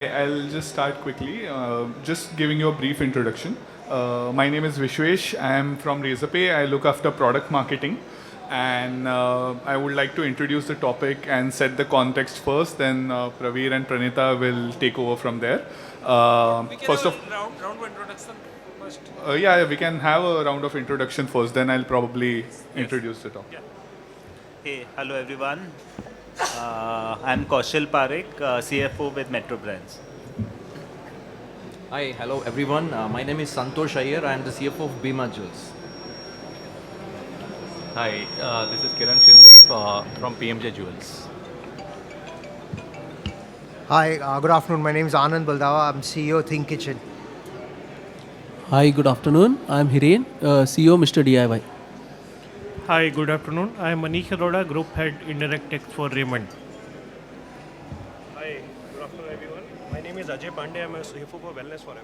I'll just start quickly, just giving you a brief introduction. My name is Vishwesh. I am from Razorpay. I look after product marketing. And I would like to introduce the topic and set the context first. Then Praveer and Pranita will take over from there. We can First have of, a round of introduction first. yeah, we can have a round of introduction first. Then I'll probably introduce the topic. Yeah. Hey, hello everyone. I'm Kaushal Parekh, CFO with Metro Brands. Hi, hello everyone. My name is Santosh Iyer. I am the CFO of Bima Jewels. Hi, this is Kiran Shinde from PMJ Jewels. Hi, good afternoon. My name is Anand Baldawa. I'm CEO Think Kitchen. Hi, good afternoon. I'm Hiren, CEO Mr. DIY. Hi, good afternoon. I am Manish Arora, Group Head Indirect Tax for Raymond. Hi, good afternoon everyone. My name is Ajay Pandey. I'm a CFO for Wellness Forever.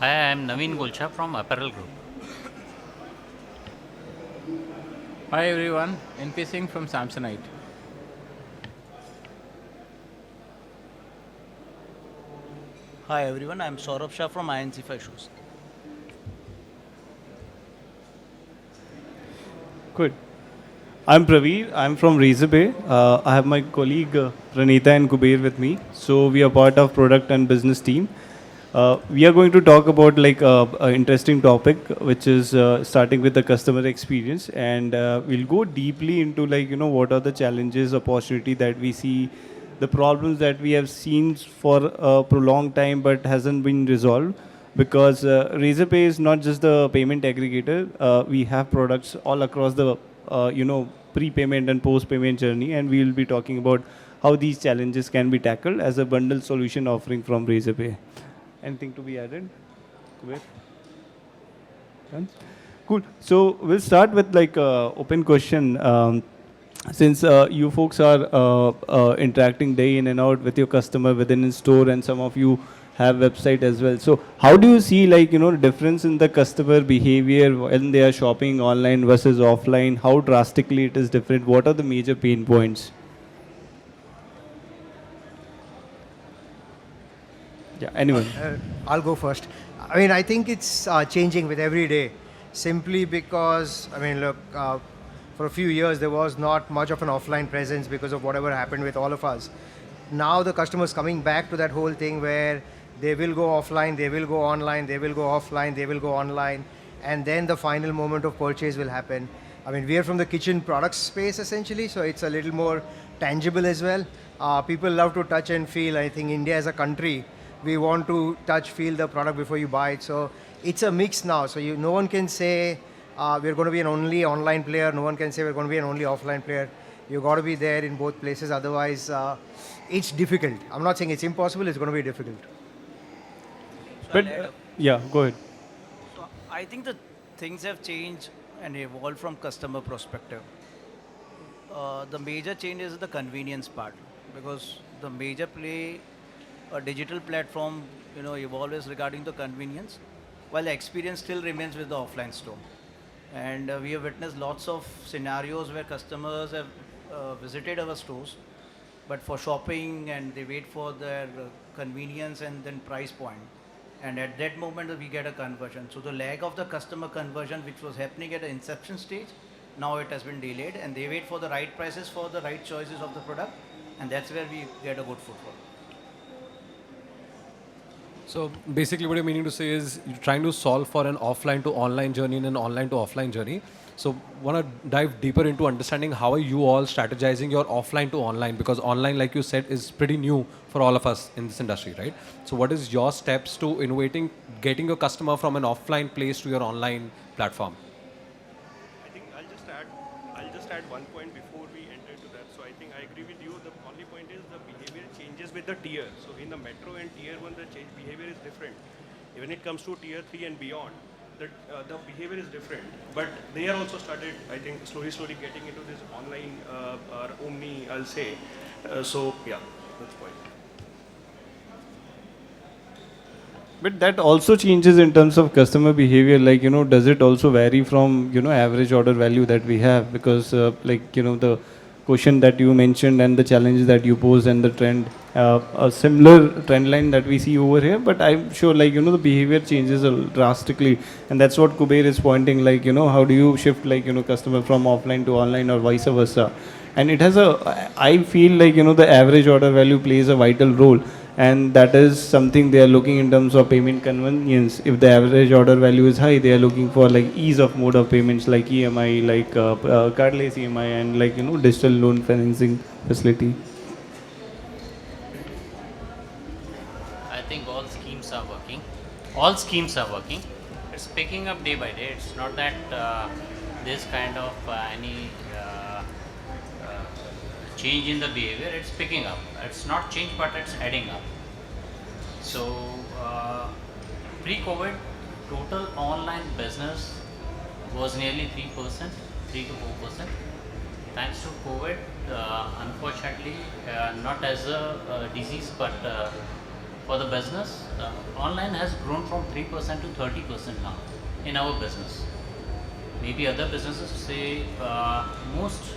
Hi, I am Naveen Gulcha from Apparel Group. Hi everyone, NP Singh from Samsonite. Hi everyone, I'm Saurabh Shah from INC5 Shoes. Good. I'm Praveer. I'm from Razorpay. I have my colleague Pranita and Kuber with me. So we are part of product and business team. We are going to talk about like an interesting topic, which is starting with the customer experience, and we'll go deeply into like what are the challenges, opportunity that we see, the problems that we have seen for a prolonged time but hasn't been resolved. Because Razorpay is not just the payment aggregator. We have products all across the pre-payment and post-payment journey, and we will be talking about how these challenges can be tackled as a bundle solution offering from Razorpay. Anything to be added? Kuber? Done? Cool. So we'll start with like open question. Since you folks are interacting day in and out with your customer within in store, and some of you have website as well. So how do you see like difference in the customer behavior when they are shopping online versus offline? How drastically it is different? What are the major pain points? Yeah, anyone? I'll go first. I mean, I think it's changing with every day, simply because, I mean, look, for a few years there was not much of an offline presence because of whatever happened with all of us. Now the customers coming back to that whole thing where they will go offline, they will go online, they will go offline, they will go online, and then the final moment of purchase will happen. I mean, we are from the kitchen products space essentially, so it's a little more tangible as well. People love to touch and feel. I think India as a country, we want to touch, feel the product before you buy it. So it's a mix now. So no one can say we're going to be an only online player. No one can say we're going to be an only offline player. You've got to be there in both places. Otherwise, it's difficult. I'm not saying it's impossible. It's going to be difficult. But yeah, go ahead. So I think the things have changed and evolved from customer perspective. The major change is the convenience part, because the major play a digital platform evolves regarding the convenience, while the experience still remains with the offline store. And we have witnessed lots of scenarios where customers have visited our stores, but for shopping, and they wait for their convenience and then price point. And at that moment, we get a conversion. So the lag of the customer conversion, which was happening at the inception stage, now it has been delayed, and they wait for the right prices for the right choices of the product, and that's where we get a good footfall. So basically what you're meaning to say is you're trying to solve for an offline to online journey and an online to offline journey. So want to dive deeper into understanding how are you all strategizing your offline to online, because online, like you said, is pretty new for all of us in this industry, right? So what is your steps to innovating, getting your customer from an offline place to your online platform? I think I'll just add one point before we enter into that. So I think I agree with you. The only point is the behavior changes with the tier. So in the metro and tier 1, the behavior is different. When it comes to tier 3 and beyond, the behavior is different. But they are also started, I think, slowly getting into this online or omni, I'll say. So yeah, that's the point. But that also changes in terms of customer behavior. Like, does it also vary from, average order value that we have? Because, the question that you mentioned and the challenges that you posed and the trend, a similar trend line that we see over here. But I'm sure, like, you know, the behavior changes drastically, and that's what Kuber is pointing, like, you know, how do you shift, like, you know, customer from offline to online or vice versa. And it has I feel like, you know, the average order value plays a vital role, and that is something they are looking in terms of payment convenience. If the average order value is high, they are looking for like ease of mode of payments, like EMI, like cardless EMI, and like, you know, digital loan financing facility. I think all schemes are working. All schemes are working. It's picking up day by day. It's not that this kind of any change in the behavior. It's picking up. It's not change, but it's adding up. So pre-COVID, total online business was nearly 3%, 3 to 4%. Thanks to COVID, unfortunately, not as a disease, but for the business, online has grown from 3% to 30% now in our business. Maybe other businesses say most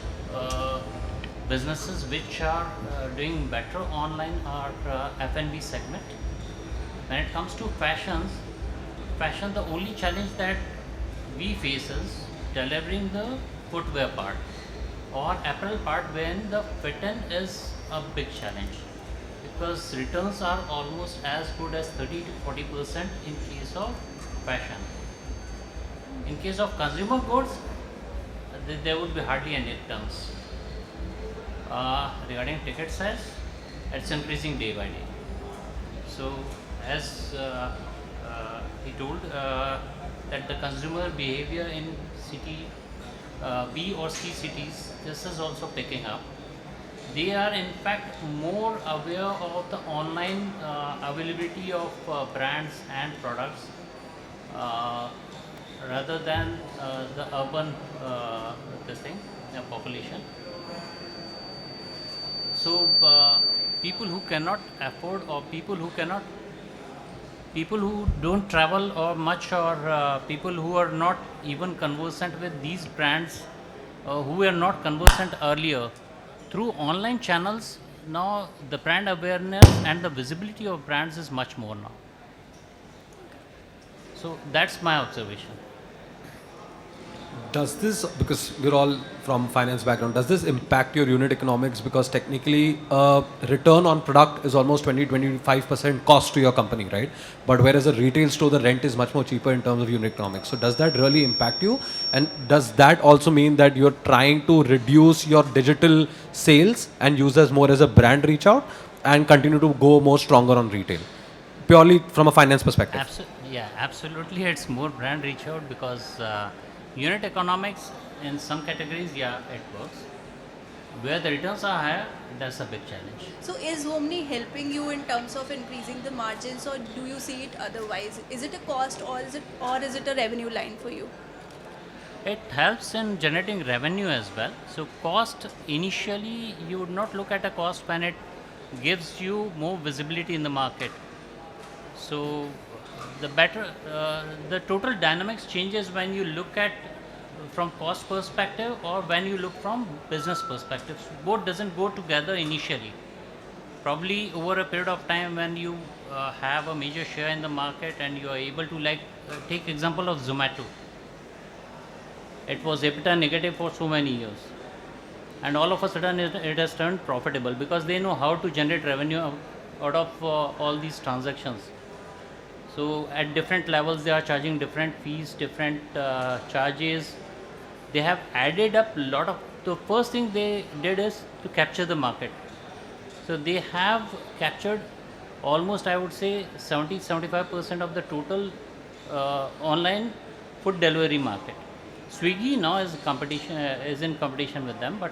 businesses which are doing better online are F&B segment. When it comes to fashion, the only challenge that we face is delivering the footwear part or apparel part, when the fit-in is a big challenge, because returns are almost as good as 30 to 40% in case of fashion. In case of consumer goods, there would be hardly any returns. Regarding ticket size, it's increasing day by day. So as he told that the consumer behavior in city B or C cities, this is also picking up. They are in fact more aware of the online availability of brands and products rather than the urban population. So people who cannot afford, or people who don't travel or much, or people who are not even conversant with these brands, who were not conversant earlier, through online channels, now the brand awareness and the visibility of brands is much more now. So that's my observation. Does this, because we're all from finance background, does this impact your unit economics? Because technically return on product is almost 20-25% cost to your company, right? But whereas a retail store, the rent is much more cheaper in terms of unit economics. So does that really impact you? And does that also mean that you're trying to reduce your digital sales and use as more as a brand reach out and continue to go more stronger on retail? Purely from a finance perspective. Absolutely. It's more brand reach out, because unit economics in some categories, it works. Where the returns are higher, that's a big challenge. So is Omni helping you in terms of increasing the margins, or do you see it otherwise? Is it a cost, or is it a revenue line for you? It helps in generating revenue as well. So cost, initially you would not look at a cost when it gives you more visibility in the market. So the better, the total dynamics changes when you look at from cost perspective or when you look from business perspective. Both doesn't go together initially. Probably over a period of time, when you have a major share in the market and you are able to, take example of Zomato. It was EBITDA negative for so many years, and all of a sudden it has turned profitable, because they know how to generate revenue out of all these transactions. So at different levels they are charging different fees, different charges. They have added up a lot of, the first thing they did is to capture the market. So they have captured almost, I would say, 70-75% of the total online food delivery market. Swiggy now is in competition with them, but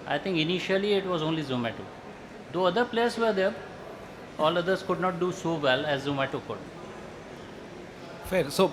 I think initially it was only Zomato. Though other players were there, all others could not do so well as Zomato could. Fair. So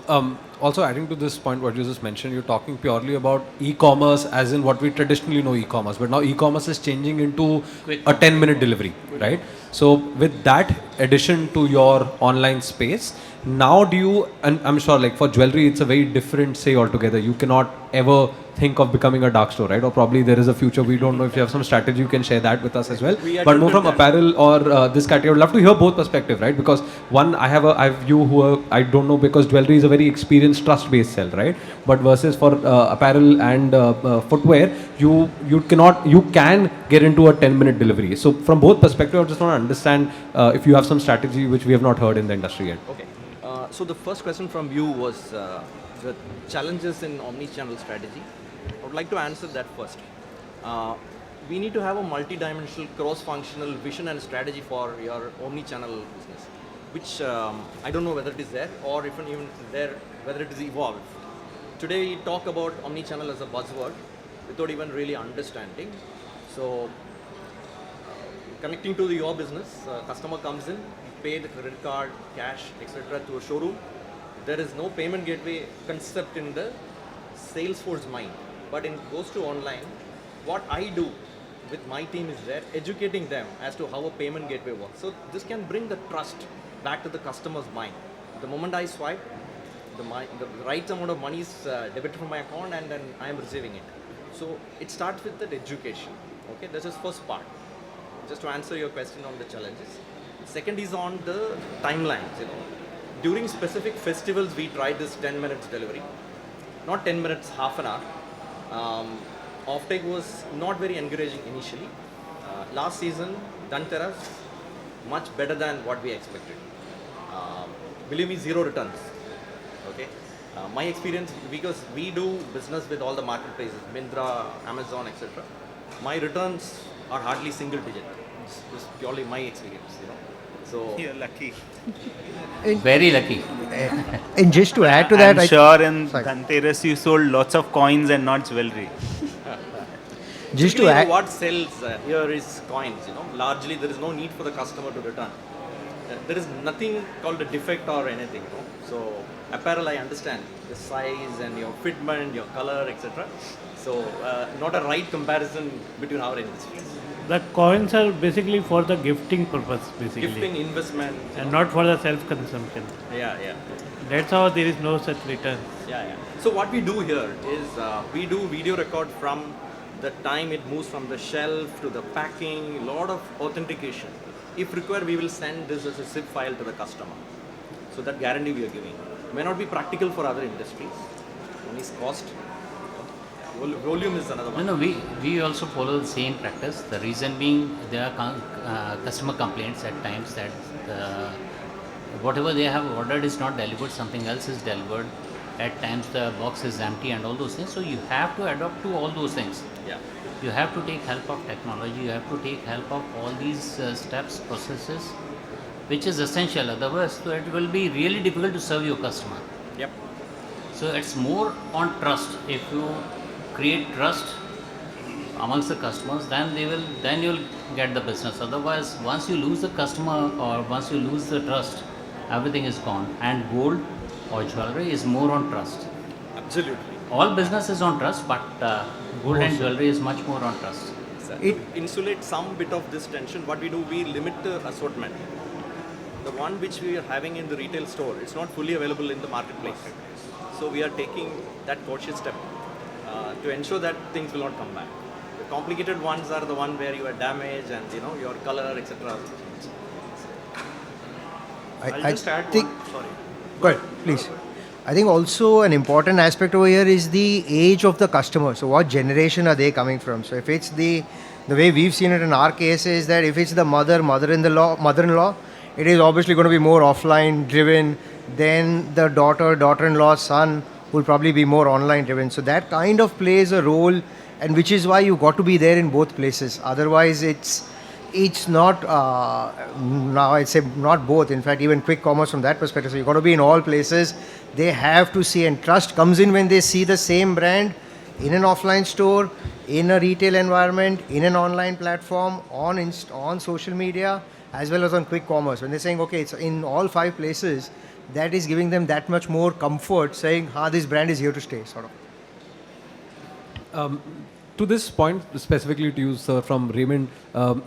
also adding to this point what you just mentioned, you're talking purely about e-commerce as in what we traditionally know e-commerce, but now e-commerce is changing into a 10-minute delivery, right? So with that addition to your online space, now do you, and I'm sure like for jewelry it's a very different say altogether. You cannot ever think of becoming a dark store, right? Or probably there is a future. We don't know if you have some strategy. You can share that with us as well. But more from apparel or this category. I would love to hear both perspectives, right? Because one, I have you who are, I don't know, because jewelry is a very experienced trust-based sell, right? But versus for apparel and footwear, you can get into a 10-minute delivery. So from both perspectives, I just want to understand if you have some strategy which we have not heard in the industry yet. Okay. So the first question from you was the challenges in omnichannel strategy. I would like to answer that first. We need to have a multi-dimensional, cross-functional vision and strategy for your omnichannel business, which I don't know whether it is there or even there, whether it is evolved. Today we talk about omnichannel as a buzzword without even really understanding. So connecting to your business, customer comes in, pay the credit card, cash, etc. to a showroom. There is no payment gateway concept in the Salesforce mind, but it goes to online. What I do with my team is there, educating them as to how a payment gateway works. So this can bring the trust back to the customer's mind. The moment I swipe, the right amount of money is debited from my account and then I am receiving it. So it starts with that education. Okay, this is first part. Just to answer your question on the challenges. Second is on the timelines. During specific festivals, we tried this 10 minutes delivery. Not 10 minutes, half an hour. Offtake was not very encouraging initially. Last season, Dhanteras, much better than what we expected. Believe me, 0 returns. Okay. My experience, because we do business with all the marketplaces, Myntra, Amazon, etc. My returns are hardly single digit. It's purely my experience, So you're lucky. Very lucky. And just to add to that, I'm sure in Dhanteras you sold lots of coins and not jewelry. Just to add, what sells here is coins. Largely there is no need for the customer to return. There is nothing called a defect or anything. So apparel, I understand the size and your fitment, your color, etc. So not a right comparison between our industries. The coins are basically for the gifting purpose, basically. Gifting, investment. And not for the self-consumption. Yeah. That's how there is no such return. Yeah. So what we do here is we do video record from the time it moves from the shelf to the packing, lot of authentication. If required, we will send this as a zip file to the customer. So that guarantee we are giving. May not be practical for other industries. One is cost. Volume is another one. No, we also follow the same practice. The reason being there are customer complaints at times that whatever they have ordered is not delivered, something else is delivered. At times the box is empty and all those things. So you have to adapt to all those things. Yeah. You have to take help of technology. You have to take help of all these steps, processes, which is essential. Otherwise, so it will be really difficult to serve your customer. Yep. So it's more on trust. If you create trust amongst the customers, then you'll get the business. Otherwise, once you lose the customer or once you lose the trust, everything is gone. And gold or jewelry is more on trust. Absolutely. All business is on trust, but gold and jewelry is much more on trust. It insulates some bit of this tension. What we do, we limit the assortment. The one which we are having in the retail store, it's not fully available in the marketplace. So we are taking that cautious step to ensure that things will not come back. The complicated ones are the one where you are damaged and your color, etc. I'll just add think, one. Sorry. Go ahead, please. I think also an important aspect over here is the age of the customer. So what generation are they coming from? So if it's the way we've seen it in our case is that if it's the mother-in-law, it is obviously going to be more offline driven. Then the daughter-in-law, son will probably be more online driven. So that kind of plays a role, and which is why you got to be there in both places. Otherwise, it's not, now I'd say not both. In fact, even quick commerce from that perspective. So you've got to be in all places. They have to see, and trust comes in when they see the same brand in an offline store, in a retail environment, in an online platform, on social media, as well as on quick commerce. When they're saying, okay, it's in all 5 places, that is giving them that much more comfort saying, this brand is here to stay, sort of. to this point specifically to you, sir, from Raymond,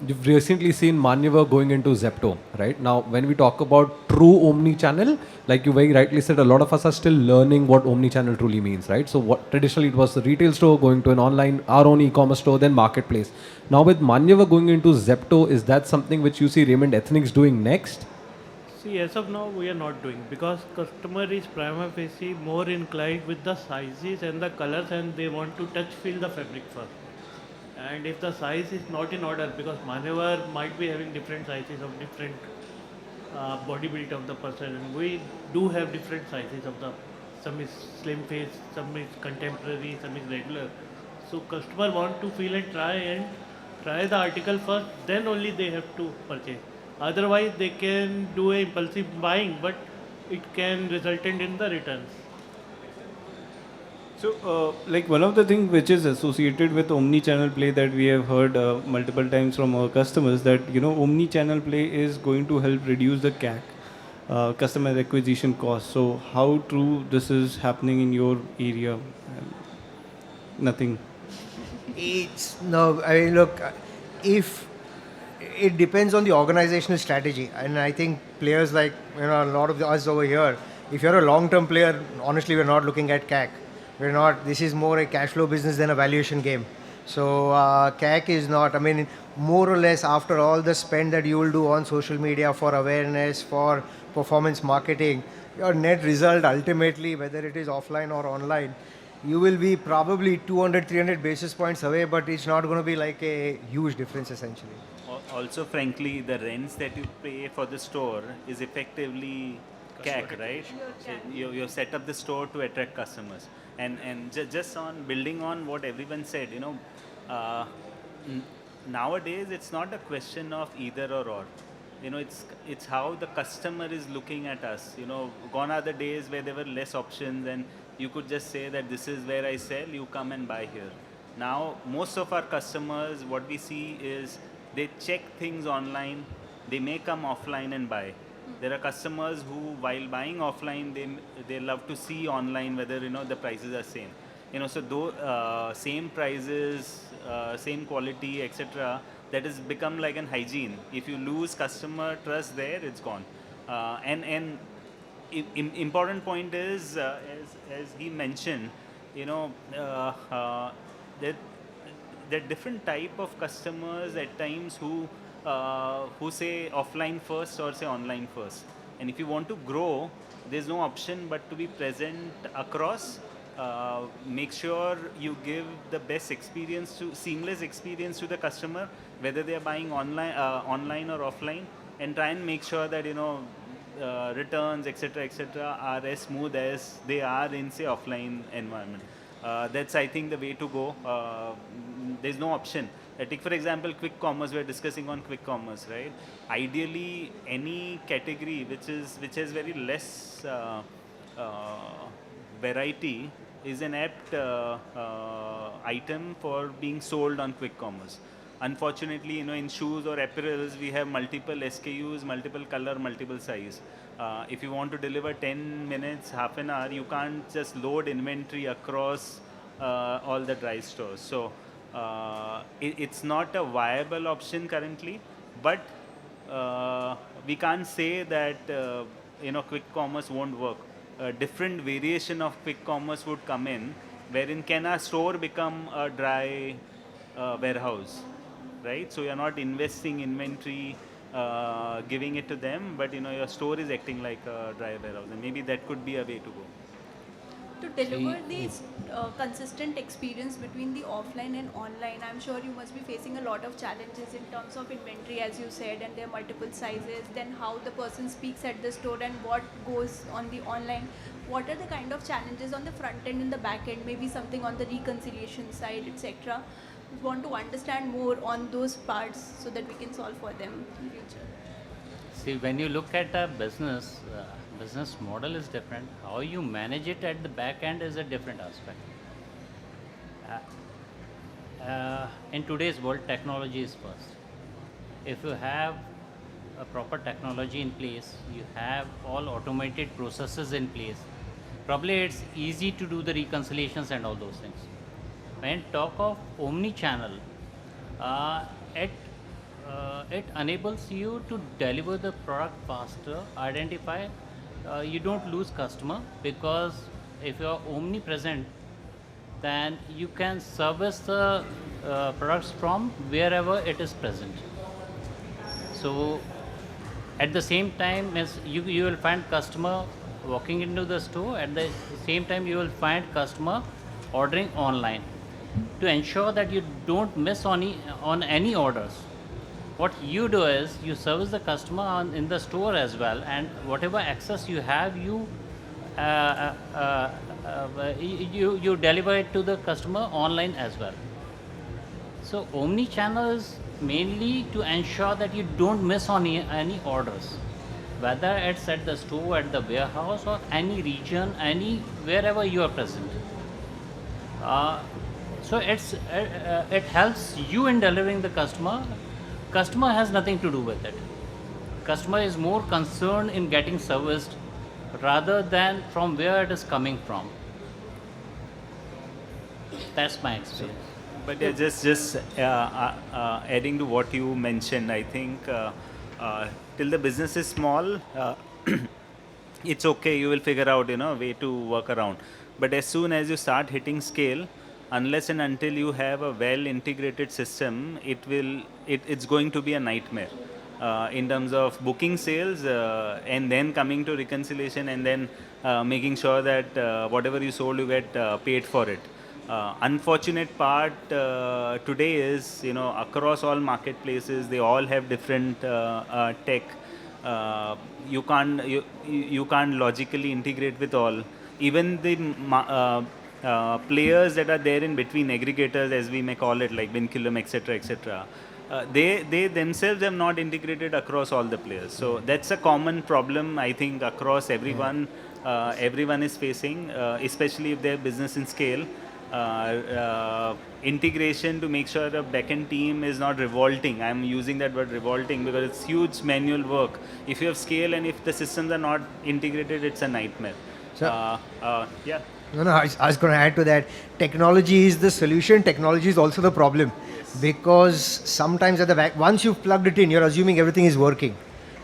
you've recently seen Manyavar going into Zepto, right? Now, when we talk about true omni-channel, like you very rightly said, a lot of us are still learning what omni-channel truly means, right? So what traditionally it was the retail store going to an online, our own e-commerce store, then marketplace. Now with Manyavar going into Zepto, is that something which you see Raymond Ethnics doing next? See, as of now, we are not doing because customer is prima facie more inclined with the sizes and the colors, and they want to touch feel the fabric first. And if the size is not in order, because Manyavar might be having different sizes of different body build of the person, and we do have different sizes of the. Some is slim face, some is contemporary, some is regular. So customer want to feel and try the article first, then only they have to purchase. Otherwise, they can do a impulsive buying, but it can result in the returns. So, like one of the things which is associated with omni-channel play that we have heard multiple times from our customers, that omni-channel play is going to help reduce the CAC, customer acquisition cost. So, how true this is happening in your area? Nothing. It's no. I mean, look, if it depends on the organizational strategy, and I think players like a lot of us over here, if you're a long-term player, honestly, we're not looking at CAC. We're not. This is more a cash flow business than a valuation game. So CAC is not. I mean, more or less, after all the spend that you will do on social media for awareness, for performance marketing, your net result ultimately, whether it is offline or online, you will be probably 200, 300 basis points away, but it's not going to be like a huge difference essentially. Also, frankly, the rents that you pay for the store is effectively CAC, right? So you set up the store to attract customers. And just on building on what everyone said, nowadays it's not a question of either or. It's how the customer is looking at us. Gone are the days where there were less options and you could just say that this is where I sell, you come and buy here. Now, most of our customers, what we see is they check things online, they may come offline and buy. There are customers who, while buying offline, they love to see online whether the prices are same. So though same prices, same quality, etc. That has become like an hygiene. If you lose customer trust there, it's gone. And important point is, as he mentioned, that there are different type of customers at times who say offline first or say online first. And if you want to grow, there's no option but to be present across. Make sure you give the best experience, seamless experience to the customer, whether they are buying online or offline, and try and make sure that returns, etc., are as smooth as they are in say offline environment. That's, I think, the way to go. There's no option. Take for example quick commerce. We're discussing on quick commerce, right? Ideally, any category which has very less variety is an apt item for being sold on quick commerce. Unfortunately, in shoes or apparels, we have multiple SKUs, multiple color, multiple size. If you want to deliver 10 minutes, half an hour, you can't just load inventory across all the dry stores. So it's not a viable option currently, but we can't say that quick commerce won't work. A different variation of quick commerce would come in, wherein can a store become a dry warehouse, right? So you're not investing inventory, giving it to them, but your store is acting like a dry warehouse, and maybe that could be a way to go. To deliver this consistent experience between the offline and online, I'm sure you must be facing a lot of challenges in terms of inventory, as you said, and there are multiple sizes, then how the person speaks at the store and what goes on the online. What are the kind of challenges on the front end and the back end, maybe something on the reconciliation side, etc. We want to understand more on those parts so that we can solve for them in future. See, when you look at a business, business model is different. How you manage it at the back end is a different aspect. In today's world, technology is first. If you have a proper technology in place, you have all automated processes in place, probably it's easy to do the reconciliations and all those things. when talk of omni-channel, it it enables you to deliver the product faster, identify. You don't lose customer because if you are omnipresent, then you can service the products from wherever it is present. So at the same time as you will find customer walking into the store, at the same time you will find customer ordering online. To ensure that you don't miss on any orders, what you do is you service the customer in the store as well, and whatever access you have, uh, uh, you deliver it to the customer online as well. So omni-channel is mainly to ensure that you don't miss on any orders, whether it's at the store, at the warehouse, or any region, any wherever you are present. So it helps you in delivering the customer. Customer has nothing to do with it. Customer is more concerned in getting serviced rather than from where it is coming from. That's my experience. But yeah, just adding to what you mentioned, I think till the business is small, it's okay. You will figure out a way to work around. But as soon as you start hitting scale, unless and until you have a well integrated system, it's going to be a nightmare in terms of booking sales and then coming to reconciliation and then making sure that whatever you sold you get paid for it. Unfortunate part today is across all marketplaces they all have different tech. You can't logically integrate with all. Even the players that are there in between, aggregators as we may call it, like Vinculum, etc., they themselves have not integrated across all the players. So that's a common problem I think across everyone. Everyone is facing, especially if they have business in scale. Integration to make sure the backend team is not revolting. I'm using that word revolting because it's huge manual work. If you have scale and if the systems are not integrated, it's a nightmare. So, yeah. No, I was going to add to that. Technology is the solution. Technology is also the problem. Yes. Because sometimes at the back, once you've plugged it in, you're assuming everything is working.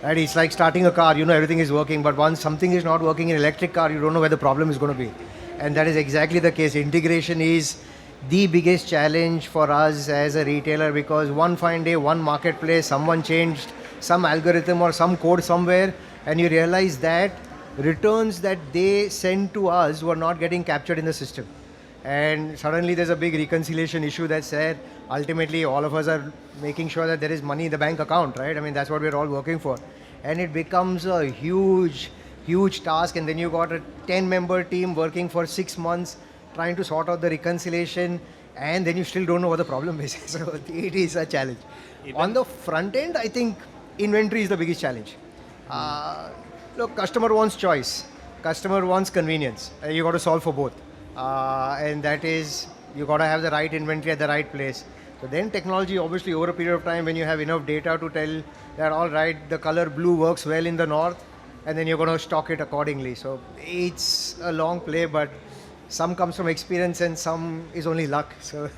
Right? It's like starting a car, everything is working. But once something is not working in an electric car, you don't know where the problem is going to be. And that is exactly the case. Integration is the biggest challenge for us as a retailer because one fine day, one marketplace, someone changed some algorithm or some code somewhere, and you realize that returns that they send to us were not getting captured in the system. And suddenly there's a big reconciliation issue that's there. Ultimately, all of us are making sure that there is money in the bank account, right? I mean, that's what we're all working for. And it becomes a huge task, and then you got a 10-member team working for 6 months trying to sort out the reconciliation, and then you still don't know what the problem is. So it is a challenge. On the front end, I think inventory is the biggest challenge. Look, customer wants choice. Customer wants convenience. You got to solve for both. And that is, you got to have the right inventory at the right place. So then technology, obviously, over a period of time, when you have enough data to tell that, all right, the color blue works well in the north, and then you're going to stock it accordingly. So it's a long play, but some comes from experience and some is only luck. So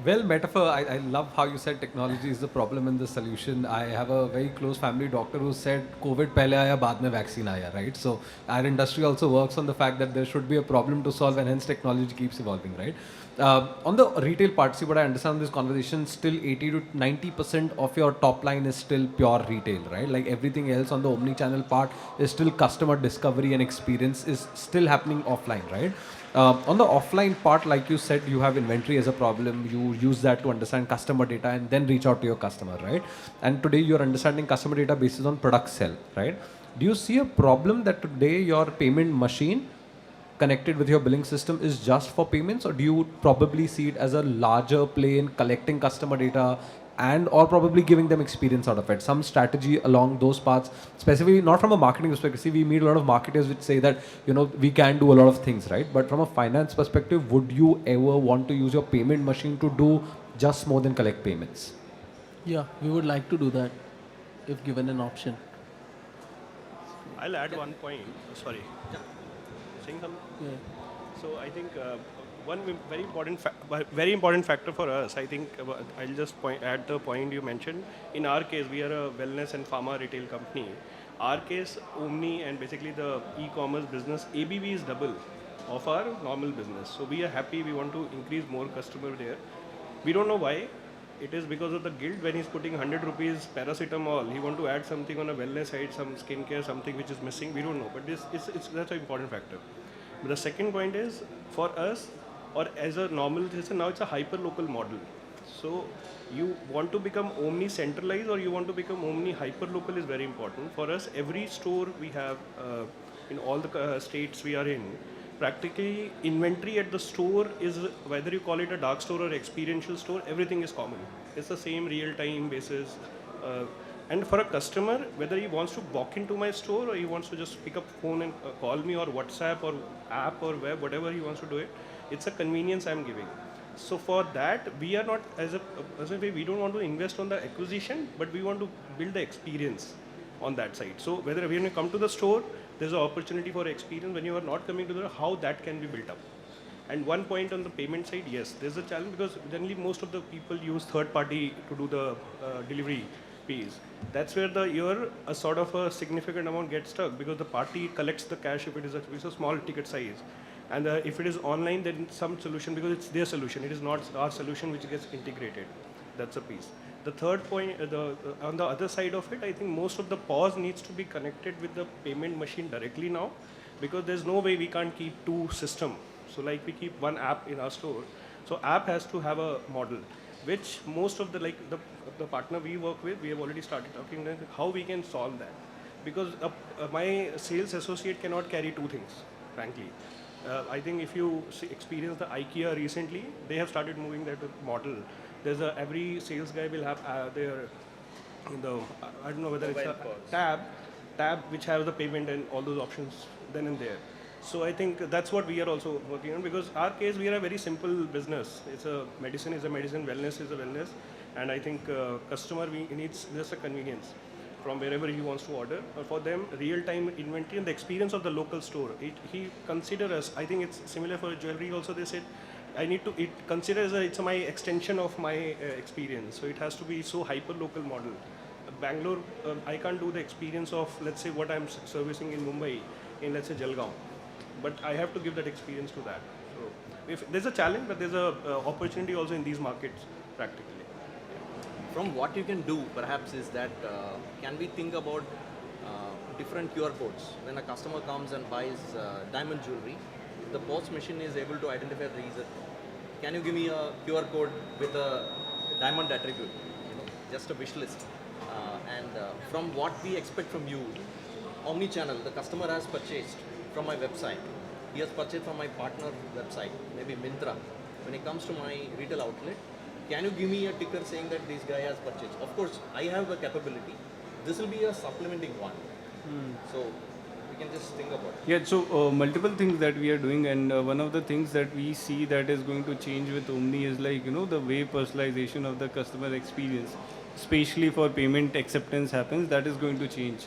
well, metaphor, I love how you said technology is the problem and the solution. I have a very close family doctor who said COVID pehle aaya, baad mein vaccine aaya, right? So our industry also works on the fact that there should be a problem to solve and hence technology keeps evolving, right? On the retail part, see what I understand in this conversation, still 80 to 90% of your top line is still pure retail, right? Like everything else on the omni-channel part is still customer discovery and experience is still happening offline, right? On the offline part, like you said, you have inventory as a problem. You use that to understand customer data and then reach out to your customer, right? And today you're understanding customer data basis on product sell, right? Do you see a problem that today your payment machine connected with your billing system is just for payments, or do you probably see it as a larger play in collecting customer data and or probably giving them experience out of it? Some strategy along those paths, specifically not from a marketing perspective. See, we meet a lot of marketers which say that, we can do a lot of things, right? But from a finance perspective, would you ever want to use your payment machine to do just more than collect payments? Yeah, we would like to do that if given an option. I'll add one point. Sorry. Saying something? Yeah. So I think very important factor for us, I think, I'll just add the point you mentioned. In our case, we are a wellness and pharma retail company. Our case, Omni and basically the e-commerce business, ABV is double of our normal business. So we are happy. We want to increase more customer there. We don't know why. It is because of the guild. When he's putting 100 rupees paracetamol, he want to add something on a wellness side, some skincare, something which is missing. We don't know, but that's an important factor. But the second point is, for us, or as a normal, now it's a hyper local model. So you want to become omni centralized or you want to become omni hyper local is very important. For us, every store we have in all the states we are in, practically inventory at the store is, whether you call it a dark store or experiential store, everything is common. It's the same real time basis. And for a customer, whether he wants to walk into my store or he wants to just pick up phone and call me, or WhatsApp or app or web, whatever he wants to do it, it's a convenience I'm giving. So for that, we are not, as a way, we don't want to invest on the acquisition, but we want to build the experience on that side. So whether when you come to the store, there's an opportunity for experience. When you are not coming to the, how that can be built up. And one point on the payment side, yes, there's a challenge because generally most of the people use third party to do the delivery fees. That's where a sort of a significant amount gets stuck because the party collects the cash if it is a small ticket size. And if it is online, then some solution, because it's their solution, it is not our solution which gets integrated. That's a piece. The third point, on the other side of it, I think most of the POS needs to be connected with the payment machine directly now, because there's no way we can't keep two systems. So like we keep one app in our store. So app has to have a model, which most of the partner we work with, we have already started talking about how we can solve that. Because my sales associate cannot carry two things, frankly. I think if you experience the IKEA recently, they have started moving that model. There's every sales guy will have their, I don't know whether it's a tab which has the payment and all those options then and there. So I think that's what we are also working on, because our case, we are a very simple business. It's a medicine is a medicine, wellness is a wellness, and I think customer needs just a convenience from wherever he wants to order. For them, real-time inventory and the experience of the local store. He considers us, I think it's similar for jewelry also, they said, it considers it's my extension of my experience. So it has to be so hyper-local model. Bangalore, I can't do the experience of, let's say, what I'm servicing in Mumbai, in let's say Jalgaon. But I have to give that experience to that. So if there's a challenge, but there's a opportunity also in these markets, practically. From what you can do, perhaps, is that can we think about different QR codes? When a customer comes and buys diamond jewelry, the POS machine is able to identify the reason. Can you give me a QR code with a diamond attribute? Just a wish list. And from what we expect from you, omnichannel, the customer has purchased from my website. He has purchased from my partner website, maybe Myntra. When it comes to my retail outlet, can you give me a ticker saying that this guy has purchased? Of course, I have the capability. This will be a supplementing one. So we can just think about it. Yeah, so multiple things that we are doing, and one of the things that we see that is going to change with Omni is the way personalization of the customer experience, especially for payment acceptance happens, that is going to change.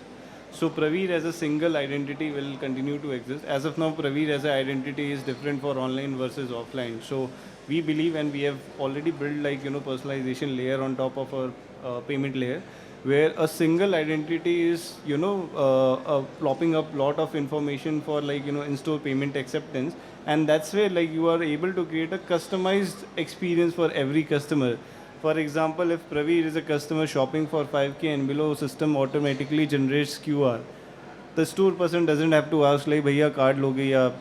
So Praveer as a single identity will continue to exist. As of now, Praveer as an identity is different for online versus offline. So we believe, and we have already built personalization layer on top of our payment layer, where a single identity is plopping up lot of information for in-store payment acceptance, and that's where you are able to create a customized experience for every customer. For example, if Praveer is a customer shopping for 5K and below, system automatically generates QR. The store person doesn't have to ask bhaiya card loge ya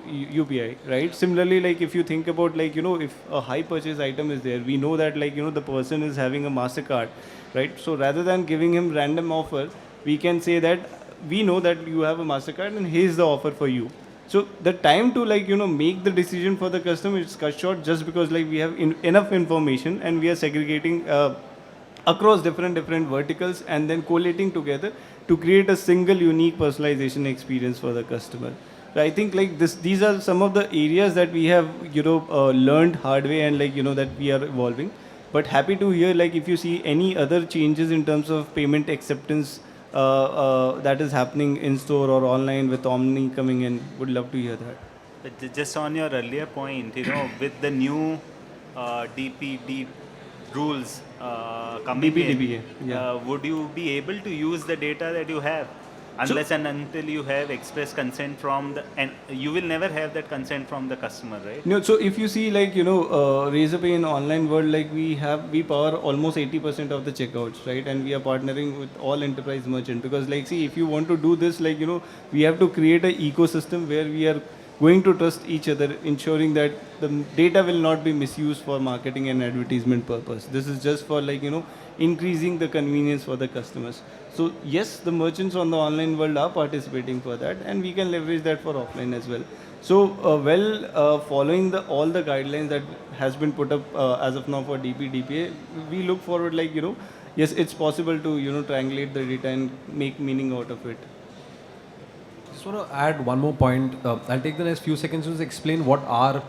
UPI, right? Similarly, if you think about if a high purchase item is there, we know that the person is having a MasterCard, right? So rather than giving him random offer, we can say that we know that you have a MasterCard and here's the offer for you. So the time to make the decision for the customer is cut short, just because we have enough information and we are segregating across different verticals and then collating together to create a single unique personalization experience for the customer. So I think these are some of the areas that we have learned hard way, and that we are evolving. But happy to hear if you see any other changes in terms of payment acceptance that is happening in store or online with Omni coming in. Would love to hear that. But just on your earlier point, with the new DPD rules coming DPDPA, in, yeah. would you be able to use the data that you have? Unless and until you have express consent from and you will never have that consent from the customer, right? No, so if you see Razorpay in online world, like we power almost 80% of the checkouts, right? And we are partnering with all enterprise merchant because see, if you want to do this, we have to create an ecosystem where we are going to trust each other, ensuring that the data will not be misused for marketing and advertisement purpose. This is just for increasing the convenience for the customers. So yes, the merchants on the online world are participating for that, and we can leverage that for offline as well. So following all the guidelines that has been put up as of now for DPDPA, we look forward yes, it's possible to triangulate the data and make meaning out of it. Just want to add one more point. I'll take the next few seconds to explain what our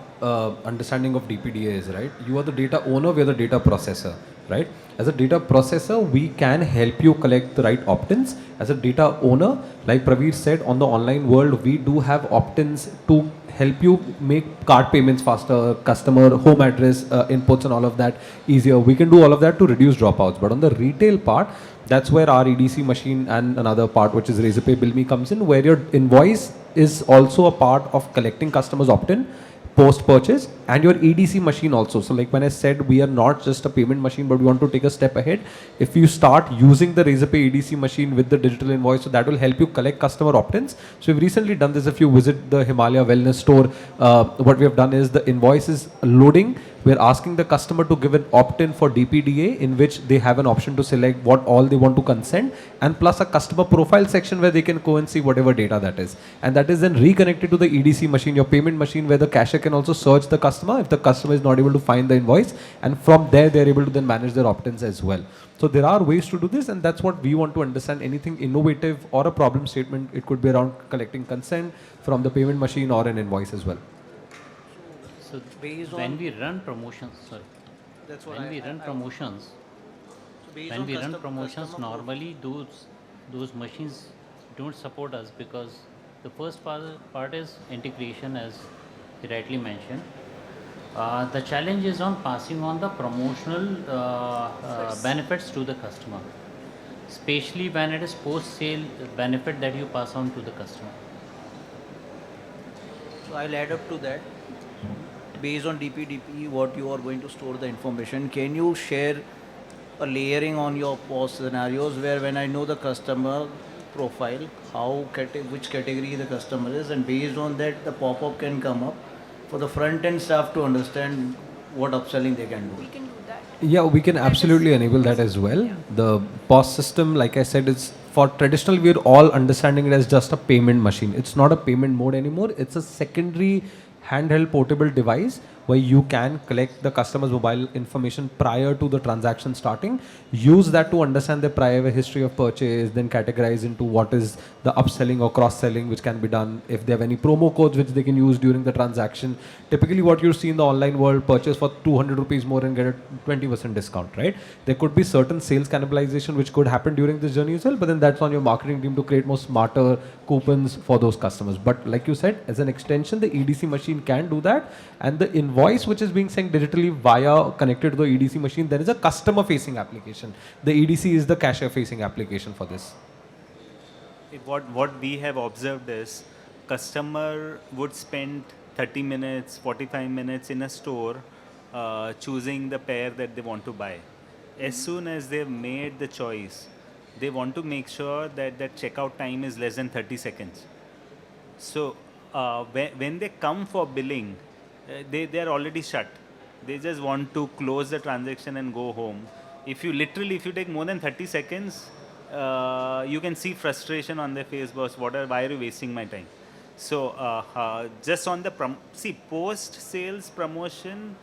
understanding of DPDA is, right? You are the data owner, we are the data processor, right? As a data processor, we can help you collect the right opt-ins. As a data owner, like Praveer said, on the online world, we do have opt-ins to help you make card payments faster, customer home address inputs and all of that easier. We can do all of that to reduce dropouts. But on the retail part, that's where our EDC machine and another part, which is Razorpay Bill Me, comes in, where your invoice is also a part of collecting customers opt-in post-purchase, and your EDC machine also. So like when I said, we are not just a payment machine, but we want to take a step ahead. If you start using the Razorpay EDC machine with the digital invoice, so that will help you collect customer opt-ins. So we've recently done this. If you visit the Himalaya Wellness store, what we have done is the invoice is loading. We're asking the customer to give an opt-in for DPDA, in which they have an option to select what all they want to consent, and plus a customer profile section where they can go and see whatever data that is. And that is then reconnected to the EDC machine, your payment machine, where the cashier can also search the customer if the customer is not able to find the invoice. And from there, they're able to then manage their opt-ins as well. So there are ways to do this, and that's what we want to understand. Anything innovative or a problem statement, it could be around collecting consent from the payment machine or an invoice as well. So based when on- we run promotions, sorry. That's what When we run promotions, based when on we run custom- promotions, customer normally those machines don't support us because the first part is integration, as you rightly mentioned. The challenge is on passing on the promotional benefits to the customer, especially when it is post-sale benefit that you pass on to the customer. So I'll add up to that. Based on DPDP, what you are going to store the information, can you share a layering on your POS scenarios where when I know the customer profile, which category the customer is, and based on that the pop-up can come up for the front-end staff to understand what upselling they can do. We can do that. Yeah, we can absolutely enable that as well. Yeah. The POS system, like I said, is for traditional, we're all understanding it as just a payment machine. It's not a payment mode anymore. It's a secondary handheld portable device where you can collect the customer's mobile information prior to the transaction starting, use that to understand their prior history of purchase, then categorize into what is the upselling or cross-selling which can be done, if they have any promo codes which they can use during the transaction. Typically what you see in the online world, purchase for 200 rupees more and get a 20% discount, right? There could be certain sales cannibalization which could happen during this journey as well, but then that's on your marketing team to create more smarter coupons for those customers. But like you said, as an extension, the EDC machine can do that, and the invoice which is being sent digitally via connected to the EDC machine, there is a customer facing application. The EDC is the cashier facing application for this. What we have observed is customer would spend 30 minutes, 45 minutes in a store choosing the pair that they want to buy. As soon as they've made the choice, they want to make sure that that checkout time is less than 30 seconds. So when they come for billing, they are already shut. They just want to close the transaction and go home. If you take more than 30 seconds, you can see frustration on their face, boss. Why are you wasting my time? So just on the post-sales promotion,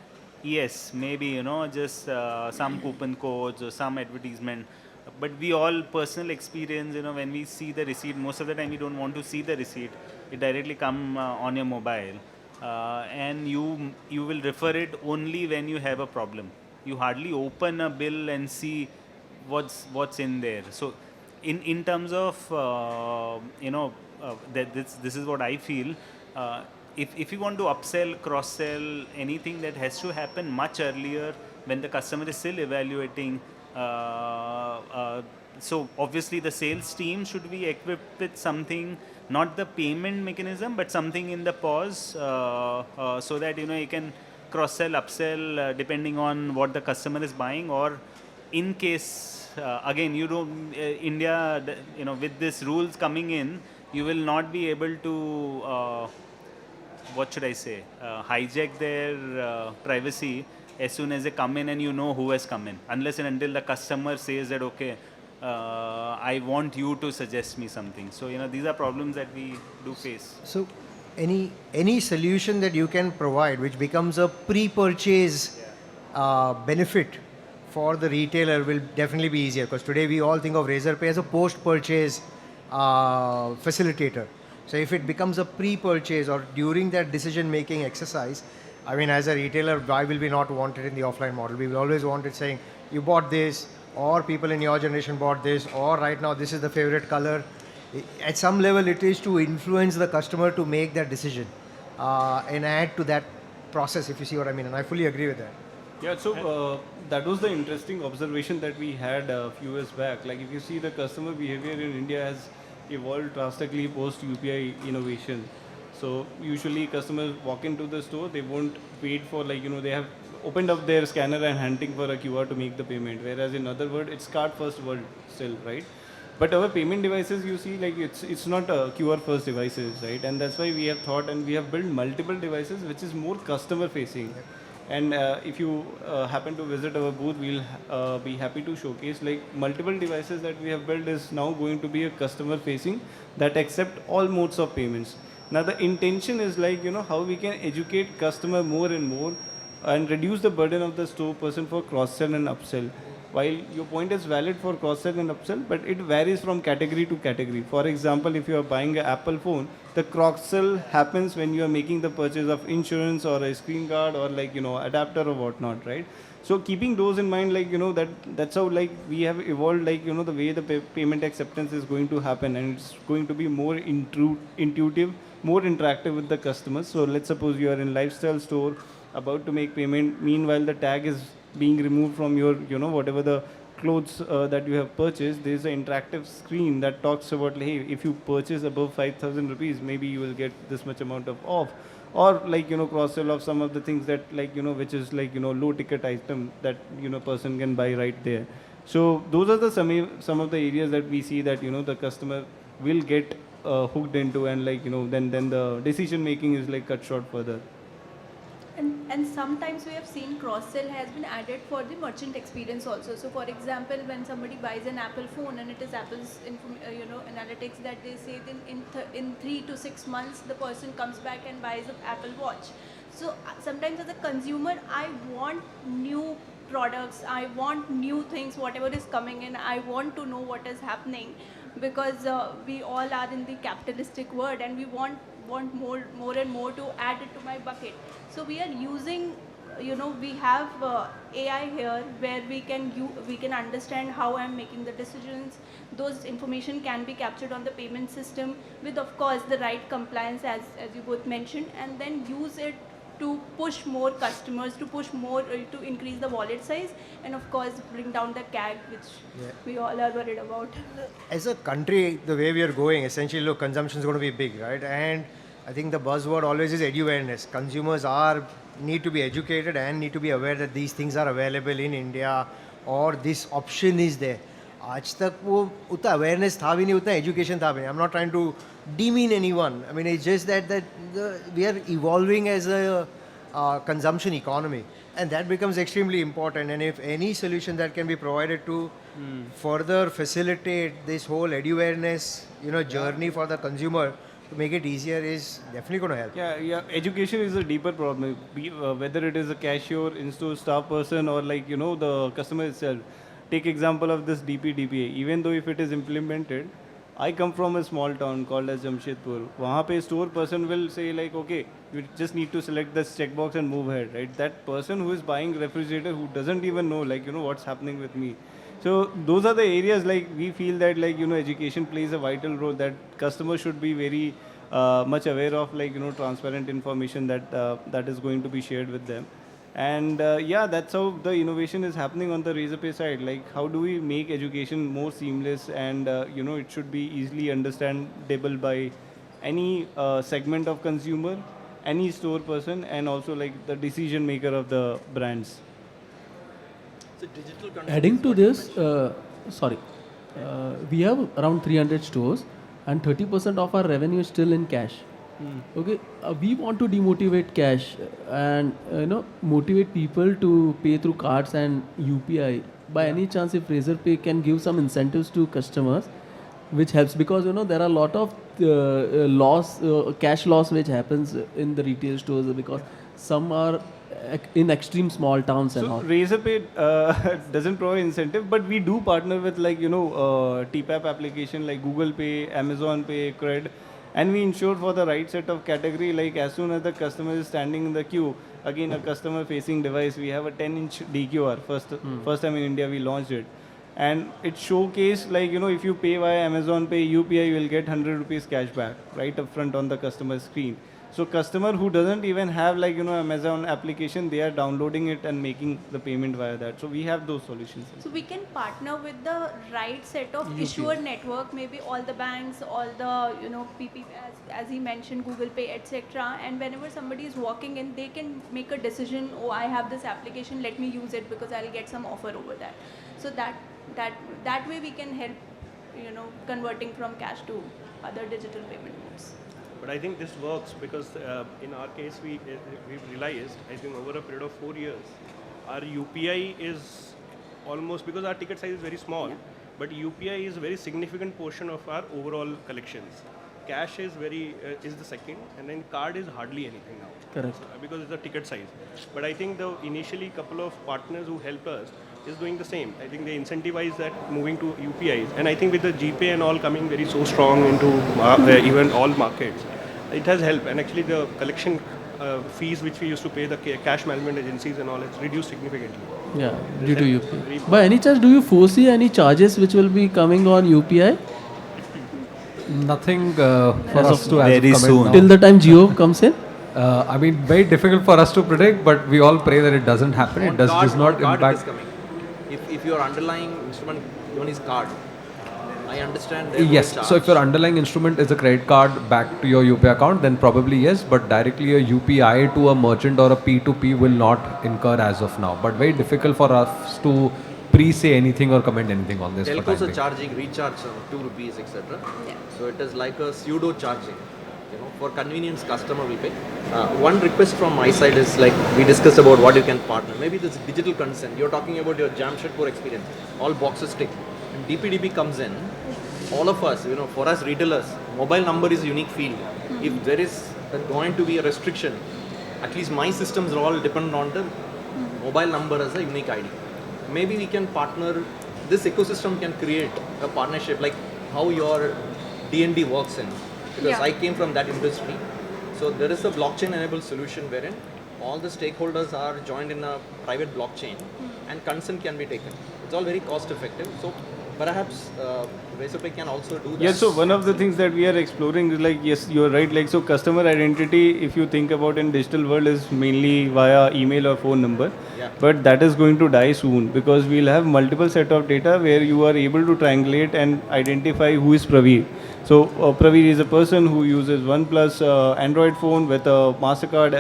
yes, maybe just some coupon codes or some advertisement. But we all personal experience, when we see the receipt, most of the time you don't want to see the receipt. It directly come on your mobile. And you will refer it only when you have a problem. You hardly open a bill and see what's in there. So in terms of this is what I feel. if you want to upsell, cross-sell, anything that has to happen much earlier when the customer is still evaluating. So obviously the sales team should be equipped with something, not the payment mechanism, but something in the pause, so that you can cross-sell, upsell, depending on what the customer is buying, or in case again you don't India, with these rules coming in, you will not be able to what should I say, hijack their privacy as soon as they come in and you know who has come in, unless and until the customer says that, okay, I want you to suggest me something. So, these are problems that we do face. So, any solution that you can provide which becomes a pre-purchase benefit for the retailer will definitely be easier, because today we all think of Razorpay as a post-purchase facilitator. So if it becomes a pre-purchase or during that decision-making exercise, I mean, as a retailer, why will we not want it in the offline model? We will always want it saying, you bought this, or people in your generation bought this, or right now this is the favorite color. At some level, it is to influence the customer to make that decision and add to that process, if you see what I mean. And I fully agree with that. Yeah, so that was the interesting observation that we had a few years back. Like if you see the customer behavior in India has evolved drastically post UPI innovation. So usually customers walk into the store, they won't wait for they have opened up their scanner and hunting for a QR to make the payment. Whereas in other words, it's card first world still, right? But our payment devices, you see, it's not QR first devices, right? And that's why we have thought and we have built multiple devices which is more customer facing. And if you happen to visit our booth, we'll be happy to showcase multiple devices that we have built is now going to be a customer facing that accept all modes of payments. Now the intention is how we can educate customer more and more and reduce the burden of the store person for cross-sell and upsell. While your point is valid for cross-sell and upsell, but it varies from category to category. For example, if you are buying an Apple phone, the cross-sell happens when you are making the purchase of insurance or a screen guard or adapter or whatnot, right? So keeping those in mind, that's how we have evolved, the way the payment acceptance is going to happen, and it's going to be more intuitive, more interactive with the customers. So let's suppose you are in lifestyle store about to make payment. Meanwhile, the tag is being removed from your, whatever the clothes that you have purchased. There is an interactive screen that talks about, hey, if you purchase above 5,000 rupees, maybe you will get this much amount of off. Or cross-sell of some of the things that which is low ticket item that person can buy right there. So those are the some of the areas that we see that the customer will get hooked into, and then the decision making is cut short further. And sometimes we have seen cross-sell has been added for the merchant experience also. So for example, when somebody buys an Apple phone and it is Apple's analytics that they say in 3 to 6 months the person comes back and buys an Apple Watch. So sometimes as a consumer, I want new products, I want new things, whatever is coming in, I want to know what is happening, because we all are in the capitalistic world and we want more and more to add it to my bucket. So we are using, we have AI here where we can understand how I'm making the decisions. Those information can be captured on the payment system with, of course, the right compliance as you both mentioned, and then use it to push more customers, to push more, to increase the wallet size, and of course bring down the CAC, which we all are worried about. As a country, the way we are going, essentially, look, consumption is going to be big, right? And I think the buzzword always is edu-awareness. Consumers need to be educated and need to be aware that these things are available in India or this option is there. आज तक वो उतना awareness था भी नहीं, उतना education था भी नहीं. I'm not trying to demean anyone. I mean, it's just that we are evolving as a consumption economy, and that becomes extremely important. And if any solution that can be provided to further facilitate this whole edu-awareness, journey for the consumer, to make it easier is definitely going to help. Yeah. Education is a deeper problem. Whether it is a cashier, in-store staff person, or the customer itself. Take example of this DPDPA. Even though if it is implemented, I come from a small town called as Jamshedpur. वहाँ पे store person will say okay, you just need to select this checkbox and move ahead, right? That person who is buying refrigerator, who doesn't even know what's happening with me. So those are the areas we feel that education plays a vital role, that customers should be very much aware of like transparent information that that is going to be shared with them. And yeah, that's how the innovation is happening on the Razorpay side. Like, how do we make education more seamless, and it should be easily understandable by any segment of consumer, any store person, and also like the decision maker of the brands. So digital content Adding is to what you this, sorry, we have around 300 stores and 30% of our revenue is still in cash. Okay, we want to demotivate cash and motivate people to pay through cards and UPI. By any chance, if Razorpay can give some incentives to customers, which helps, because there are a lot of cash loss which happens in the retail stores, because some are in extreme small towns and So all. Razorpay doesn't provide incentive, but we do partner with like TPAP application like Google Pay, Amazon Pay, Cred, and we ensure for the right set of category. Like as soon as the customer is standing in the queue, again a customer facing device, we have a 10-inch DQR. First time in India we launched it, and it showcased like if you pay via Amazon Pay, UPI, you will get 100 rupees cash back right up front on the customer screen. So customer who doesn't even have like Amazon application, they are downloading it and making the payment via that. So we have those solutions. So we can partner with the right set of issuer network, maybe all the banks, all the PP, as he mentioned, Google Pay, etc. And whenever somebody is walking in, they can make a decision. Oh, I have this application, let me use it because I'll get some offer over that. So that way we can help converting from cash to other digital payment modes. But I think this works because in our case we've realized, I think over a period of 4 years, our UPI is almost, because our ticket size is very small, but UPI is a very significant portion of our overall collections. Cash is is the second, and then card is hardly anything now. Correct. Because it's a ticket size. But I think the initially couple of partners who helped us is doing the same. I think they incentivize that moving to UPIs, and I think with the GPay and all coming very so strong into even all markets, it has helped. And actually the collection fees which we used to pay the cash management agencies and all, it's reduced significantly. Yeah, due to UPI. By any chance, do you foresee any charges which will be coming on UPI? Nothing for us to very soon. Till the time Jio comes in? I mean, very difficult for us to predict, but we all pray that it doesn't happen. It does not card it is impact. coming. If your underlying instrument even is card, I understand. there will be Yes, charge. so if your underlying instrument is a credit card back to your UPI account, then probably yes, but directly a UPI to a merchant or a P2P will not incur as of now. But very difficult for us to pre-say anything or comment anything on this. for Telcos time are being. charging recharge 2 rupees, etc. So it is like a pseudo charging. For convenience, customer will pay. One request from my side is like we discussed about what you can partner. Maybe this digital consent. You're talking about your Jamshedpur experience. All boxes tick. When DPDP comes in, all of us, for us retailers, mobile number is a unique field. If there is going to be a restriction, at least my systems are all dependent on the mobile number as a unique ID. Maybe we can partner. This ecosystem can create a partnership like how your D&D works in. Because I came from that industry. So there is a blockchain enabled solution wherein all the stakeholders are joined in a private blockchain and consent can be taken. It's all very cost effective. So perhaps Razorpay can also do that. Yeah, so one of the things that we are exploring is like, yes, you're right. Like, so customer identity, if you think about in digital world, is mainly via email or phone number. Yeah. But that is going to die soon because we'll have multiple set of data where you are able to triangulate and identify who is Praveer. So Praveer is a person who uses OnePlus Android phone with a MasterCard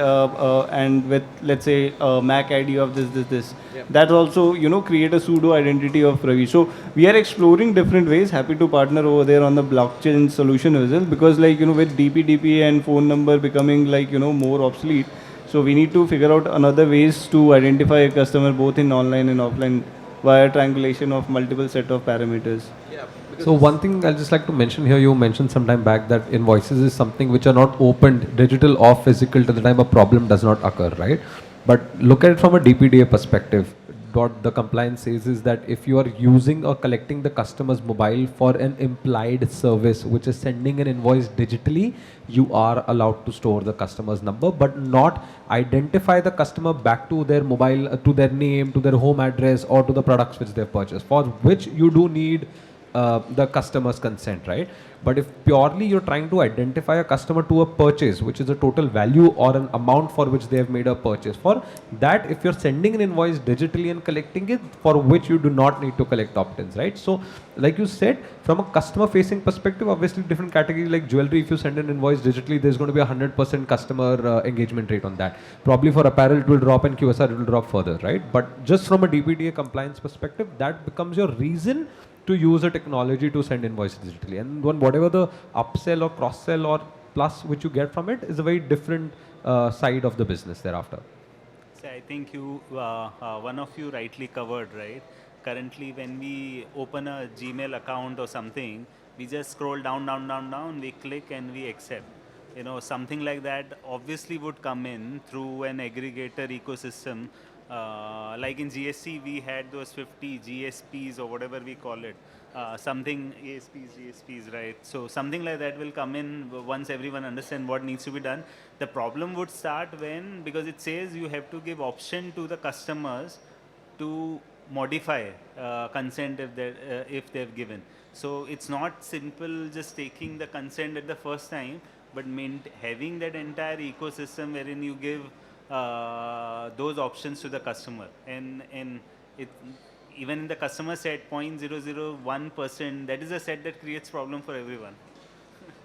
and with, let's say, a Mac ID of this. Yep. That also, create a pseudo identity of Praveer. So we are exploring different ways. Happy to partner over there on the blockchain solution as well, because like, with DPDP and phone number becoming like, more obsolete. So we need to figure out another ways to identify a customer both in online and offline via triangulation of multiple set of parameters. Yeah. So one thing I'll just like to mention here, you mentioned some time back that invoices is something which are not opened, digital or physical, till the time a problem does not occur, right? But look at it from a DPDA perspective. What the compliance says is that if you are using or collecting the customer's mobile for an implied service, which is sending an invoice digitally, you are allowed to store the customer's number, but not identify the customer back to their mobile, to their name, to their home address, or to the products which they've purchased, for which you do need the customer's consent, right? But if purely you're trying to identify a customer to a purchase, which is a total value or an amount for which they have made a purchase, for that, if you're sending an invoice digitally and collecting it, for which you do not need to collect opt-ins, right? So, like you said, from a customer-facing perspective, obviously different categories like jewelry, if you send an invoice digitally, there's going to be 100% customer engagement rate on that. Probably for apparel, it will drop, and QSR, it will drop further, right? But just from a DPDA compliance perspective, that becomes your reason to use a technology to send invoices digitally. And whatever the upsell or cross-sell or plus which you get from it is a very different side of the business thereafter. So I think one of you rightly covered, right? Currently, when we open a Gmail account or something, we just scroll down, we click and we accept. Something like that obviously would come in through an aggregator ecosystem. Like in GST, we had those 50 GSPs or whatever we call it. Something ASPs, GSPs, right? So something like that will come in once everyone understands what needs to be done. The problem would start because it says you have to give option to the customers to modify consent if they've given. So it's not simple just taking the consent at the first time, but having that entire ecosystem wherein you give those options to the customer, and even in the customer set 0.001%, that is a set that creates problem for everyone.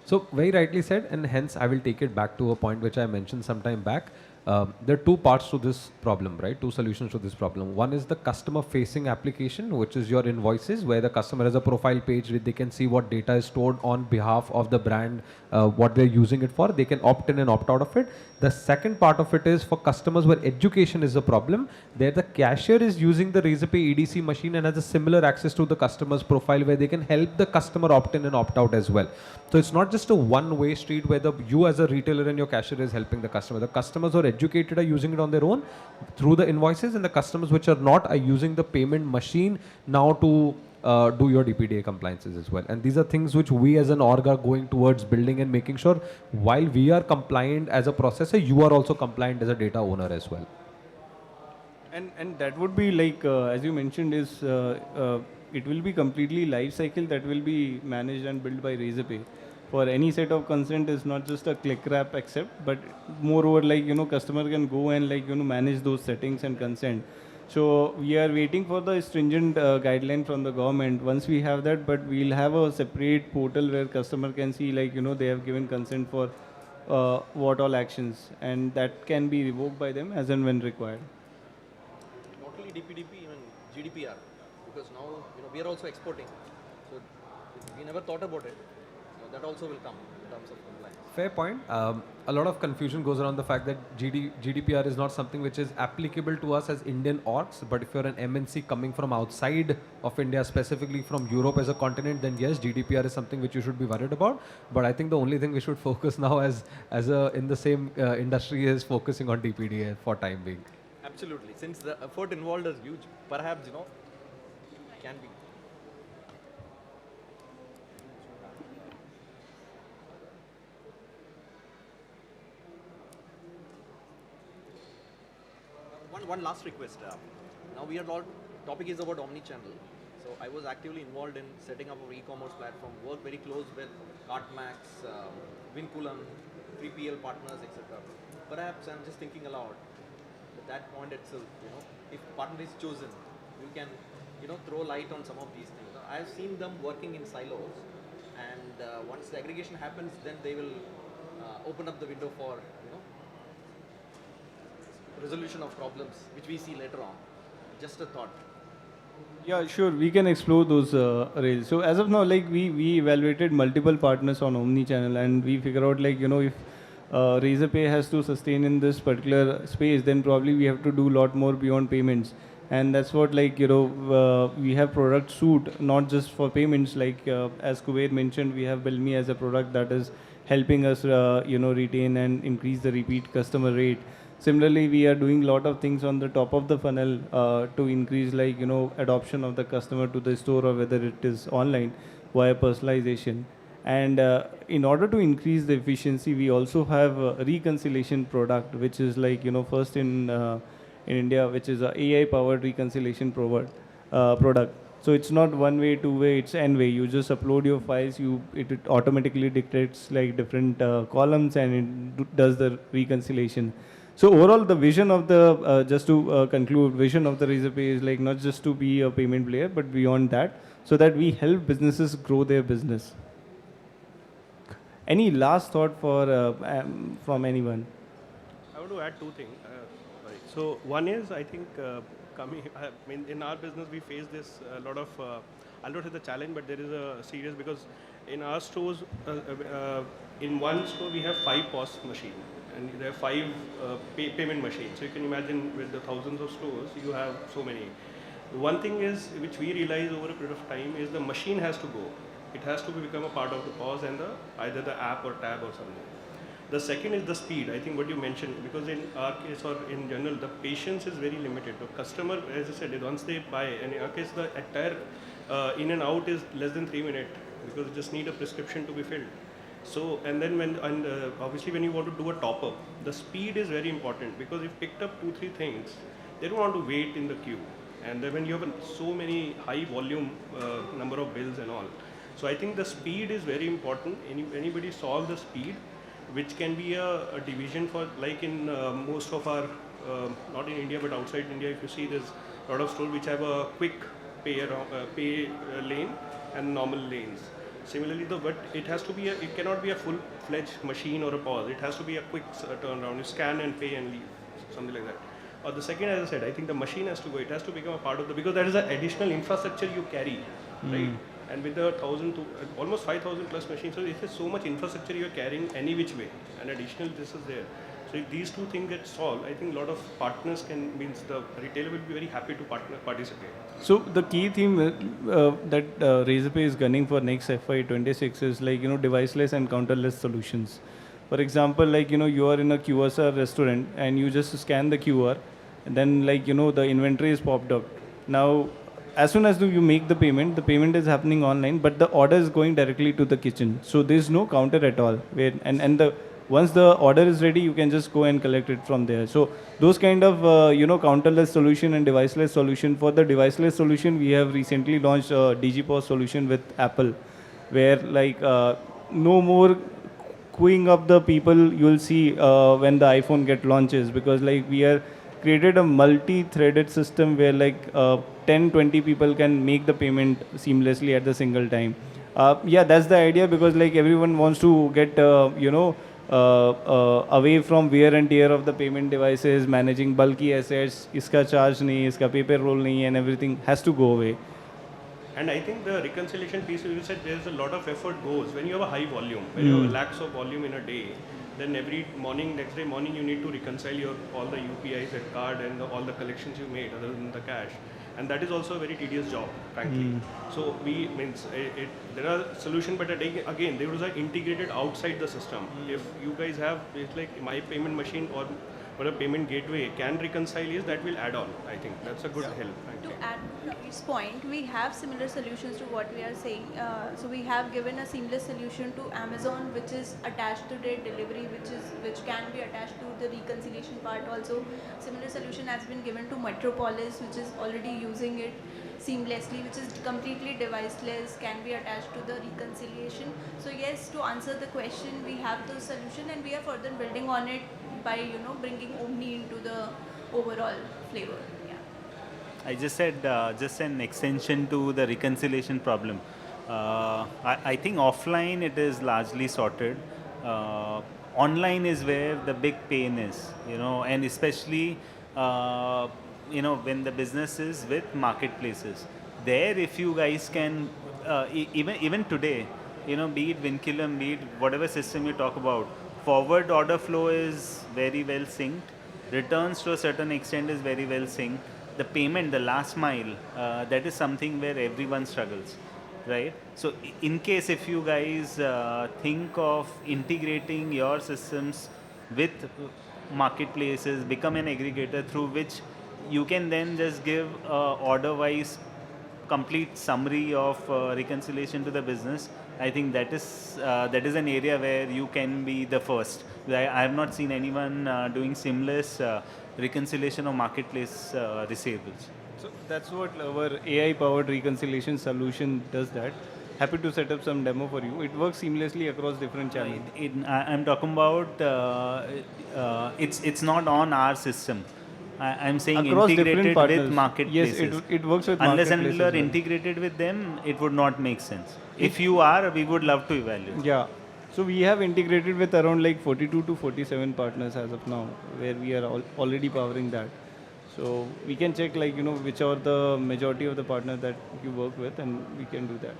So very rightly said, and hence I will take it back to a point which I mentioned some time back. There are two parts to this problem, right? Two solutions to this problem. One is the customer facing application, which is your invoices, where the customer has a profile page where they can see what data is stored on behalf of the brand, what they're using it for. They can opt in and opt out of it. The second part of it is for customers where education is a problem. There the cashier is using the Razorpay EDC machine and has a similar access to the customer's profile where they can help the customer opt in and opt out as well. So it's not just a one-way street where you as a retailer and your cashier is helping the customer. The customers who are educated are using it on their own through the invoices, and the customers which are not are using the payment machine now to do your DPDA compliances as well. And these are things which we as an org are going towards building and making sure while we are compliant as a processor, you are also compliant as a data owner as well. And that would be like, as you mentioned, is it will be completely life cycle that will be managed and built by Razorpay. For any set of consent is not just a click wrap accept, but moreover, like, customer can go and manage those settings and consent. So we are waiting for the stringent guideline from the government. Once we have that, but we'll have a separate portal where customer can see they have given consent for what all actions, and that can be revoked by them as and when required. Not only DPDP, even GDPR, because now we are also exporting. So we never thought about it. That also will come in terms of compliance. Fair point. A lot of confusion goes around the fact that GDPR is not something which is applicable to us as Indian orgs, but if you're an MNC coming from outside of India, specifically from Europe as a continent, then yes, GDPR is something which you should be worried about. But I think the only thing we should focus now in the same industry is focusing on DPDA for time being. Absolutely. Since the effort involved is huge, perhaps, can be. One last request. Now topic is about omnichannel. So I was actively involved in setting up an e-commerce platform, work very close with Cartmax, Vinculum, 3PL partners, etc. Perhaps I'm just thinking aloud. At that point itself, if partner is chosen, you can, throw light on some of these things. I've seen them working in silos, and once the aggregation happens, then they will open up the window for, resolution of problems, which we see later on. Just a thought. Yeah, sure. We can explore those rails. So as of now, we evaluated multiple partners on Omnichannel, and we figure out if Razorpay has to sustain in this particular space, then probably we have to do a lot more beyond payments. And that's what we have product suite, not just for payments. As Kuber mentioned, we have Bilme as a product that is helping us retain and increase the repeat customer rate. Similarly, we are doing a lot of things on the top of the funnel to increase adoption of the customer to the store, or whether it is online via personalization. And in order to increase the efficiency, we also have a reconciliation product, which is first in India, which is a AI powered reconciliation product. So it's not one way, two way, it's n way. You just upload your files, it automatically dictates like different columns, and it does the reconciliation. So overall, the vision of the, just to conclude, vision of the Razorpay is like not just to be a payment player, but beyond that, so that we help businesses grow their business. Any last thought from anyone? I want to add two things. So one is, I think, in our business we face this a lot of, I'll not say the challenge, but there is a serious, because in our stores, in one store we have 5 POS machines, and there are 5 payment machines. So you can imagine with the thousands of stores, you have so many. One thing is, which we realize over a period of time, is the machine has to go. It has to become a part of the POS and either the app or tab or something. The second is the speed. I think what you mentioned, because in our case or in general, the patience is very limited. The customer, as I said, once they buy, and in our case, the entire in and out is less than 3 minutes, because you just need a prescription to be filled. So, and then obviously when you want to do a top up, the speed is very important, because if picked up 2-3 things, they don't want to wait in the queue. And then when you have so many high volume number of bills and all. So I think the speed is very important. Anybody solve the speed, which can be a division for, like in most of our, not in India but outside India, if you see, there's a lot of stores which have a quick pay lane and normal lanes. Similarly, but it has to be it cannot be a full-fledged machine or a POS. It has to be a quick turnaround. You scan and pay and leave, something like that. Or the second, as I said, I think the machine has to go. It has to become a part of because that is an additional infrastructure you carry, right? And with the 1,000 to almost 5,000 plus machines, so it is so much infrastructure you are carrying any which way, and additional this is there. So if these two things get solved, I think a lot of partners means the retailer will be very happy to participate. So the key theme that Razorpay is gunning for next FY26 is like, deviceless and counterless solutions. For example, like, you are in a QSR restaurant and you just scan the QR, and then like, the inventory is popped up. Now, as soon as you make the payment is happening online, but the order is going directly to the kitchen. So there's no counter at all. Once the order is ready, you can just go and collect it from there. So those kind of, counterless solution and deviceless solution. For the deviceless solution, we have recently launched a DigiPOS solution with Apple, where like no more queuing up the people you'll see when the iPhone launches, because like we are created a multi-threaded system where like 10-20 people can make the payment seamlessly at the single time. Yeah, that's the idea, because like everyone wants to get away from wear and tear of the payment devices, managing bulky assets, iska charge nahi, iska paper roll nahi, and everything has to go away. And I think the reconciliation piece, you said there's a lot of effort goes when you have a high volume, when you have lakhs of volume in a day. Then next day morning, you need to reconcile all the UPIs and card and all the collections you made other than the cash. And that is also a very tedious job, frankly. So there are solutions, but again, there was integrated outside the system. If you guys have, it's like my payment machine or a payment gateway can reconcile, that will add on. I think that's a good help. To add to Ravi's point, we have similar solutions to what we are saying. So we have given a seamless solution to Amazon, which is attached to their delivery, which can be attached to the reconciliation part also. Similar solution has been given to Metropolis, which is already using it seamlessly, which is completely deviceless, can be attached to the reconciliation. So yes, to answer the question, we have those solution, and we are further building on it by bringing Omni into the overall flavor. I just said just an extension to the reconciliation problem. I think offline it is largely sorted. Online is where the big pain is, and especially when the business is with marketplaces. There, if you guys can, even today, be it Vinculum, be it whatever system you talk about, forward order flow is very well synced. Returns to a certain extent is very well synced. The payment, the last mile, that is something where everyone struggles, right? So in case if you guys think of integrating your systems with marketplaces, become an aggregator through which you can then just give order-wise complete summary of reconciliation to the business, I think that is an area where you can be the first. I have not seen anyone doing seamless reconciliation of marketplace receivables. So that's what our AI-powered reconciliation solution does that. Happy to set up some demo for you. It works seamlessly across different channels. I'm talking about it's not on our system. I'm saying Across different integrated partners. with marketplaces. Yes, it works with unless marketplaces and until as you're well. integrated with them, it would not make sense. If you are, we would love to evaluate. Yeah. So we have integrated with around like 42 to 47 partners as of now, where we are already powering that. So we can check like, which are the majority of the partners that you work with, and we can do that.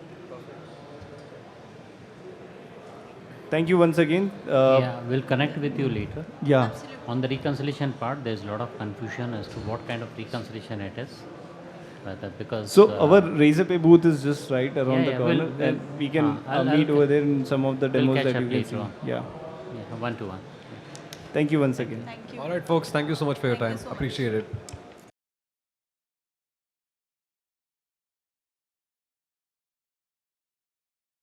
Thank you once again. Yeah, we'll connect with you later. Yeah. On the reconciliation part, there's a lot of confusion as to what kind of reconciliation it is. Because So our Razorpay booth is just right around the yeah, corner, and we can meet over there in some of the demos catch that up you can later see. on. Yeah. One-to-one. Thank you once again. Thank you. All right, folks. Thank you so much for your Thank you time. so much. Appreciate it.